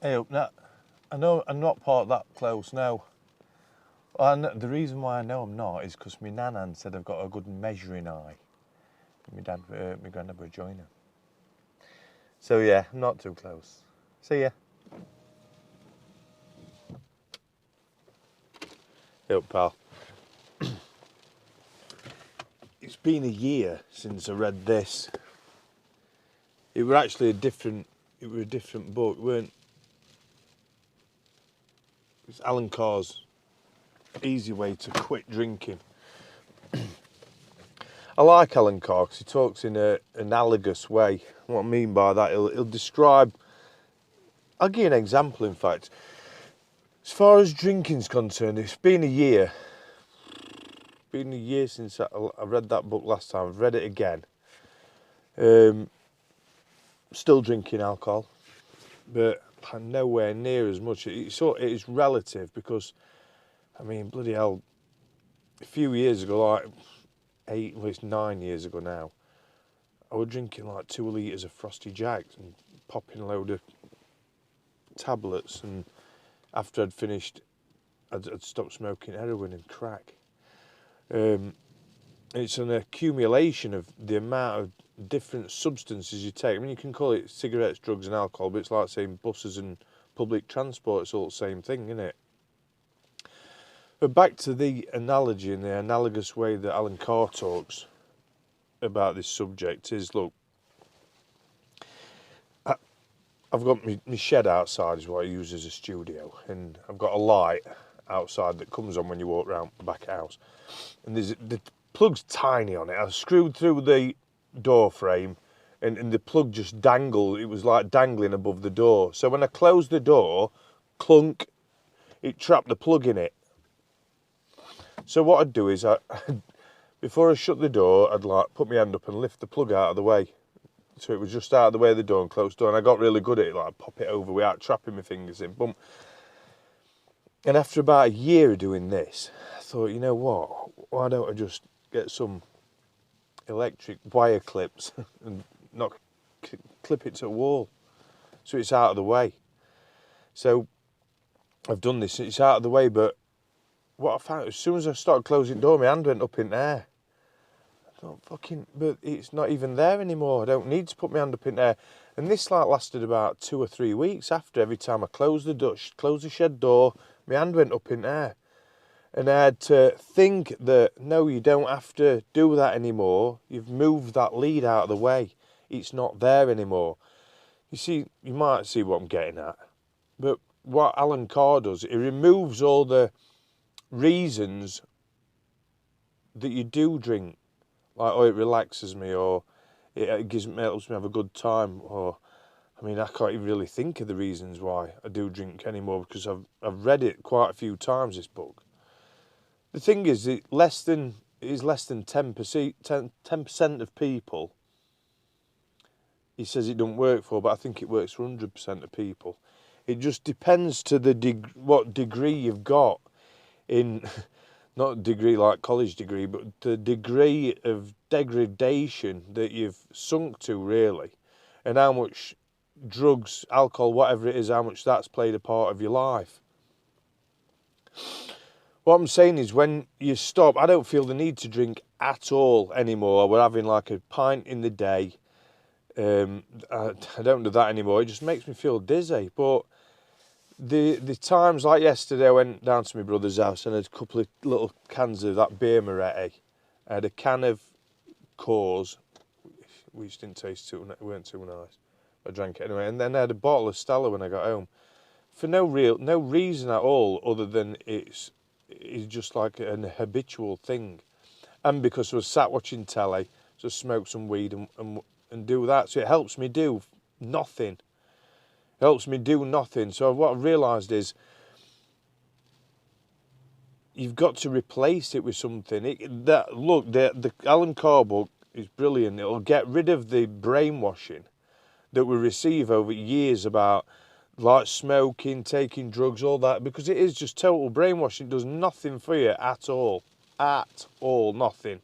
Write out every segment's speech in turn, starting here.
Hey, up now. I know I'm not part that close now. And the reason why I know I'm not is because my nan said I've got a good measuring eye. My granddad was joining. So yeah, I'm not too close. See ya. Hey up, pal. It's been a year since I read this. It were actually a different book, weren't it? It's Alan Carr's Easy Way to Quit Drinking. I like Alan Carr because he talks in an analogous way. What I mean by that, he'll describe. I'll give you an example. In fact, as far as drinking's concerned, it's been a year. Been a year since I read that book last time. I've read it again. Still drinking alcohol, but I'm nowhere near as much. It is relative because, I mean, bloody hell, a few years ago, like 8, at least 9 years ago now, I was drinking like 2 litres of Frosty Jacks and popping a load of tablets, and after I'd finished, I'd stopped smoking heroin and crack. It's an accumulation of the amount of different substances you take. I mean, you can call it cigarettes, drugs and alcohol, but it's like saying buses and public transport. It's all the same thing, isn't it? But back to the analogy and the analogous way that Alan Carr talks about this subject is, look, I've got my shed outside is what I use as a studio, and I've got a light outside that comes on when you walk around the back of the house. And the plug's tiny on it. I screwed through the door frame and the plug just dangled. It was like dangling above the door. So when I closed the door, clunk, it trapped the plug in it. So what I'd do is, before I shut the door, I'd like put my hand up and lift the plug out of the way. So it was just out of the way of the door and closed the door. And I got really good at it, like pop it over without trapping my fingers in. Boom. And after about a year of doing this, I thought, you know what? Why don't I just get some electric wire clips and not clip it to a wall so it's out of the way. So I've done this, it's out of the way, but what I found, as soon as I started closing the door, my hand went up in the air. I thought, but it's not even there anymore. I don't need to put my hand up in the air. And this like lasted about 2 or 3 weeks after. Every time I closed the shed door, my hand went up in the air. And I had to think that, no, you don't have to do that anymore. You've moved that lead out of the way. It's not there anymore. You see, you might see what I'm getting at. But what Alan Carr does, he removes all the reasons that you do drink. Like, oh, it relaxes me, or it helps me have a good time, or, I mean, I can't even really think of the reasons why I do drink anymore because I've read it quite a few times, this book. The thing is, it is less than 10% of people he says it don't work for, but I think it works for 100% of people. It just depends to what degree you've got in, not a degree like college degree, but the degree of degradation that you've sunk to, really, and how much drugs, alcohol, whatever it is, how much that's played a part of your life. What I'm saying is, when you stop, I don't feel the need to drink at all anymore. We're having like a pint in the day. I don't do that anymore. It just makes me feel dizzy. But the times like yesterday, I went down to my brother's house and had a couple of little cans of that beer Moretti. I had a can of Coors, which didn't taste weren't too nice. I drank it anyway, and then I had a bottle of Stella when I got home, for no reason at all, other than it's just like an habitual thing, and because I was sat watching telly, so smoke some weed and do that. So it helps me do nothing. So what I've realised is, you've got to replace it with something. The Alan Carr book is brilliant. It'll get rid of the brainwashing that we receive over years about like smoking, taking drugs, all that, because it is just total brainwashing. It does nothing for you at all, nothing.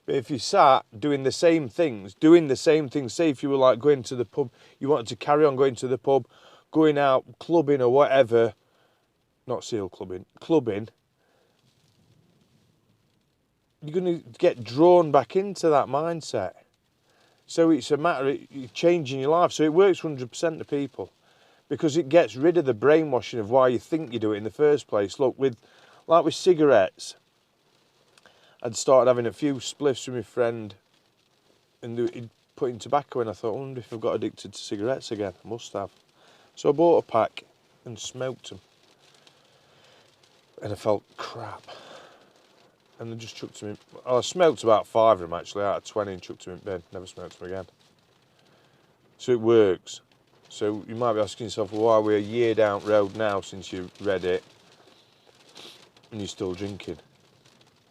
But if you sat doing the same things, say if you were like going to the pub, you wanted to carry on going to the pub, going out clubbing or whatever, not seal clubbing, clubbing, you're going to get drawn back into that mindset. So it's a matter of changing your life. So it works 100% of people, because it gets rid of the brainwashing of why you think you do it in the first place. Look, like with cigarettes, I'd started having a few spliffs with my friend, and he'd put in tobacco in. I thought, I wonder if I've got addicted to cigarettes again. I must have. So I bought a pack and smoked them, and I felt crap. And I just chucked them in. I smoked about 5 of them actually out of 20 and chucked them in bin. Never smoked them again. So it works. So you might be asking yourself, well, why are we a year down the road now since you read it and you're still drinking?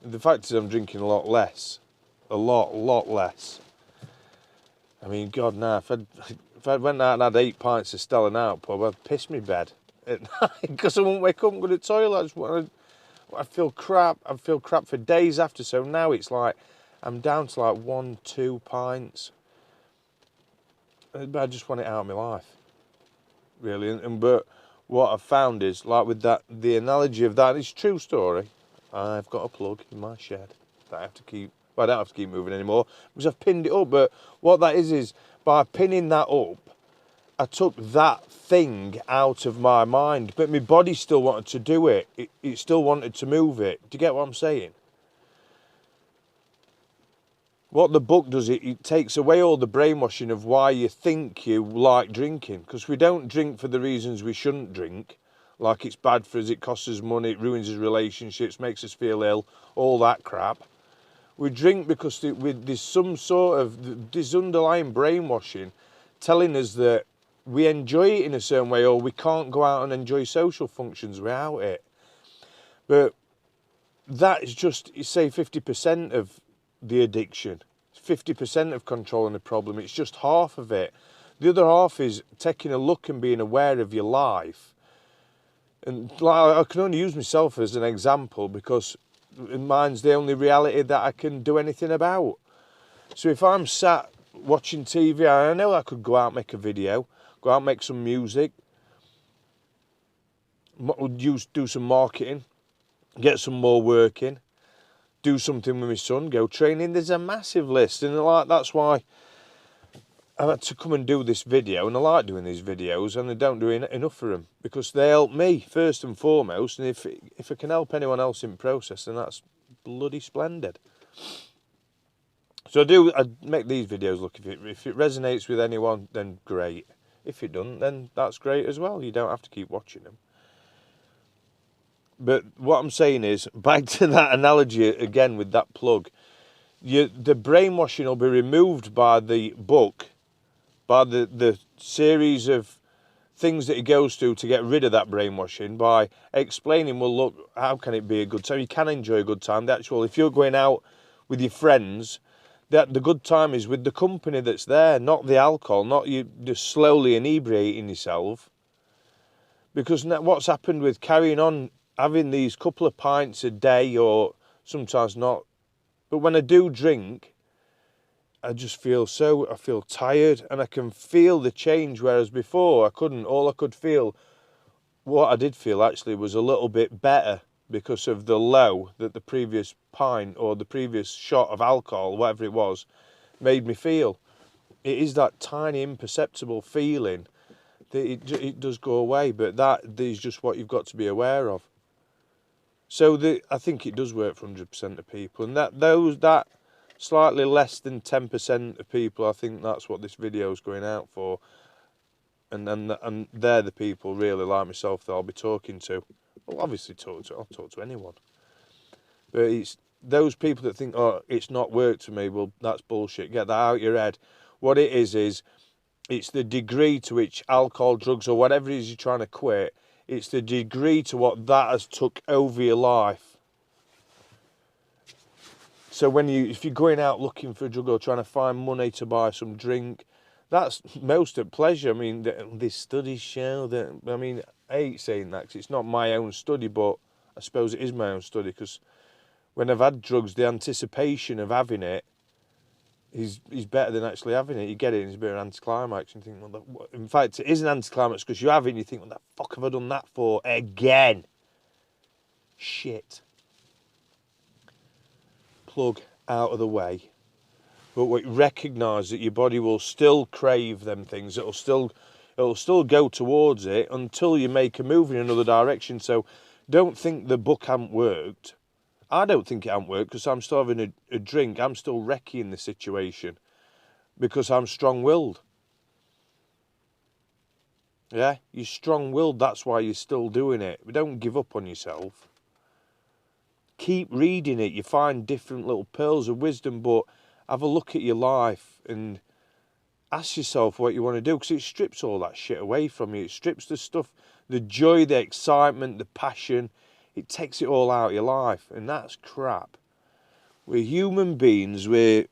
The fact is I'm drinking a lot less. A lot less. I mean, God, now, if I went out and had 8 pints of Stella Out pub, I'd piss me bed at night because I wouldn't wake up and go to the toilet. I feel crap. I feel crap for days after. So now it's like I'm down to like 1-2 pints. But I just want it out of my life, really. But what I've found is, like with that, the analogy of that is a true story. I've got a plug in my shed that I have to keep. Well, I don't have to keep moving anymore because I've pinned it up. But what that is by pinning that up, I took that thing out of my mind, but my body still wanted to do it. It still wanted to move it. Do you get what I'm saying? What the book does, it takes away all the brainwashing of why you think you like drinking. Because we don't drink for the reasons we shouldn't drink. Like it's bad for us, it costs us money, it ruins us relationships, makes us feel ill, all that crap. We drink because there's some sort of this underlying brainwashing telling us that we enjoy it in a certain way, or we can't go out and enjoy social functions without it. But that is just, say, 50% of the addiction, 50% of controlling the problem. It's just half of it. The other half is taking a look and being aware of your life. And like, I can only use myself as an example because mine's the only reality that I can do anything about. So if I'm sat watching TV, I know I could go out and make a video, go out and make some music, do some marketing, get some more work in, do something with my son, go training. There's a massive list, and that's why I had to come and do this video, and I like doing these videos, and I don't do enough for them because they help me first and foremost, and if I can help anyone else in the process, then that's bloody splendid. So I make these videos. Look, if it resonates with anyone, then great. If it doesn't, then that's great as well. You don't have to keep watching them. But what I'm saying is, back to that analogy again with that plug, the brainwashing will be removed by the book, by the series of things that it goes through to get rid of that brainwashing, by explaining, well, look, how can it be a good time? You can enjoy a good time. If you're going out with your friends, that the good time is with the company that's there, not the alcohol, not you just slowly inebriating yourself. Because what's happened with carrying on having these couple of pints a day, or sometimes not, but when I do drink, I just feel tired, and I can feel the change, whereas before I couldn't. All I could feel, what I did feel actually, was a little bit better because of the low that the previous pint or the previous shot of alcohol, whatever it was, made me feel. It is that tiny imperceptible feeling that it does go away, but that is just what you've got to be aware of. So I think it does work for 100% of people, and that slightly less than 10% of people, I think that's what this video is going out for, and they're the people really like myself that I'll be talking to. Well, obviously I'll talk to anyone, but it's those people that think, oh, it's not worked for me. Well, that's bullshit. Get that out of your head. What it is it's the degree to which alcohol, drugs, or whatever it is you're trying to quit, it's the degree to what that has took over your life. So if you're going out looking for a drug or trying to find money to buy some drink, that's most at pleasure. I mean, these studies show that, I hate saying that because it's not my own study, but I suppose it is my own study, because when I've had drugs, the anticipation of having it he's better than actually having it. You get it, and it's a bit of an anticlimax. And you think, well, in fact, it is an anticlimax because you have it, and you think, what the fuck have I done that for again? Shit. Plug out of the way. But we recognise that your body will still crave them things. It'll still go towards it until you make a move in another direction. So don't think the book hasn't worked. I don't think it hasn't worked because I'm still having a drink. I'm still wrecking the situation because I'm strong-willed. Yeah, you're strong-willed. That's why you're still doing it. But don't give up on yourself. Keep reading it. You find different little pearls of wisdom, but have a look at your life and ask yourself what you want to do, because it strips all that shit away from you. It strips the stuff, the joy, the excitement, the passion. It takes it all out of your life, and that's crap. We're human beings. We're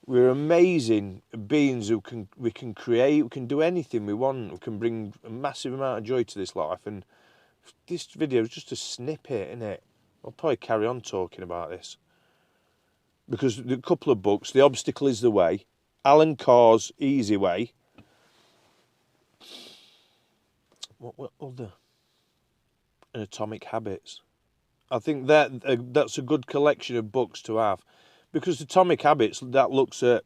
amazing beings we can create. We can do anything we want. We can bring a massive amount of joy to this life. And this video is just a snippet, isn't it? I'll probably carry on talking about this. Because a couple of books, The Obstacle is the Way, Alan Carr's Easy Way. What other? And Atomic Habits. I think that's a good collection of books to have, because Atomic Habits, that looks at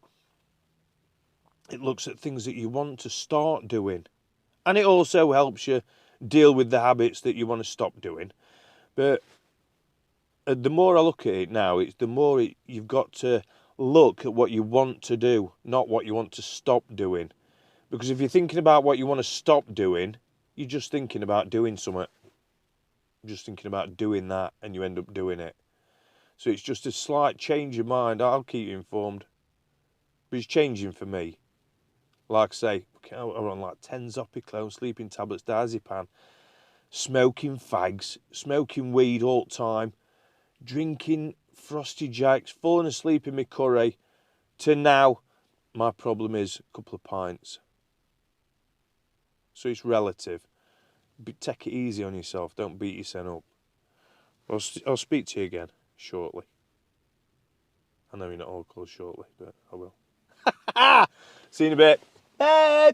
things that you want to start doing, and it also helps you deal with the habits that you want to stop doing. But the more I look at it now, it's the more you've got to look at what you want to do, not what you want to stop doing. Because if you're thinking about what you want to stop doing, you're just thinking about doing something. You're just thinking about doing that, and you end up doing it. So it's just a slight change of mind. I'll keep you informed. But it's changing for me. Like I say, I'm on like 10 Zopiclone, sleeping tablets, diazepam, smoking fags, smoking weed all the time, drinking Frosty Jacks, falling asleep in my curry, to now my problem is a couple of pints. So it's relative. But take it easy on yourself. Don't beat yourself up. I'll speak to you again shortly. I know you're not all close shortly, but I will. See you in a bit. Bye.